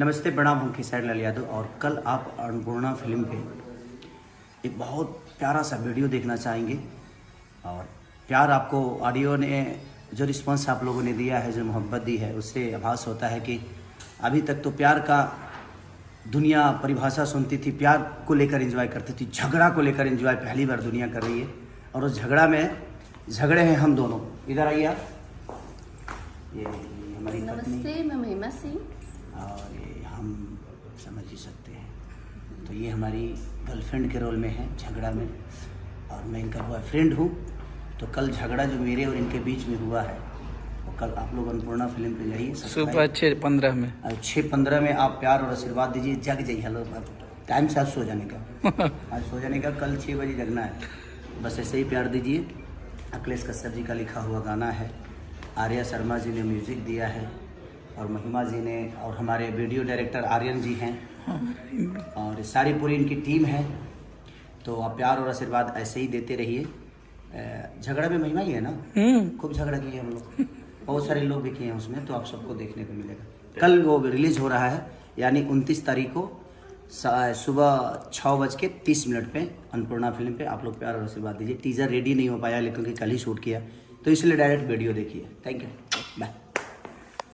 नमस्ते, प्रणाम। हम खेसारी लाल यादव और कल आप अन्नपूर्णा फिल्म पे एक बहुत प्यारा सा वीडियो देखना चाहेंगे। और प्यार आपको ऑडियो ने जो रिस्पांस आप लोगों ने दिया है, जो मोहब्बत दी है, उससे आभास होता है कि अभी तक तो प्यार का दुनिया परिभाषा सुनती थी, प्यार को लेकर एंजॉय करती थी, झगड़ा को लेकर एंजॉय पहली बार दुनिया कर रही है। और उस झगड़े हैं हम दोनों। इधर आइए आप। ये हमारी नमस्ते, मैं महिमा सिंह। और ये हम समझ ही सकते हैं, तो ये हमारी गर्लफ्रेंड के रोल में है झगड़ा में, और मैं इनका बॉयफ्रेंड हूँ। तो कल झगड़ा जो मेरे और इनके बीच में हुआ है, वो कल आप लोग अन्नपूर्णा फिल्म पे जाइए सुबह 6:15 में। 6:15 में आप प्यार और आशीर्वाद दीजिए। जग जाइए। हेलो, टाइम से आज सो जाने का आज सो जाने का, कल 6 बजे जगना है। बस ऐसे ही प्यार दीजिए। अखिलेश कश्यप जी का लिखा हुआ गाना है, आर्या शर्मा जी ने म्यूज़िक दिया है, और महिमा जी ने, और हमारे वीडियो डायरेक्टर आर्यन जी हैं, और सारी पूरी इनकी टीम है। तो आप प्यार और आशीर्वाद ऐसे ही देते रहिए। झगड़ा में महिमा ही है ना, खूब झगड़ा किए हम लोग, बहुत सारे लोग भी किए हैं उसमें, तो आप सबको देखने को मिलेगा। कल वो रिलीज हो रहा है, यानी 29 तारीख को सुबह 6:30 पे अन्नपूर्णा फिल्म पे। आप लोग प्यार और आशीर्वाद दीजिए। टीजर रेडी नहीं हो पाया, लेकिन कल ही शूट किया, तो इसलिए डायरेक्ट वीडियो देखिए। Thank you, bye.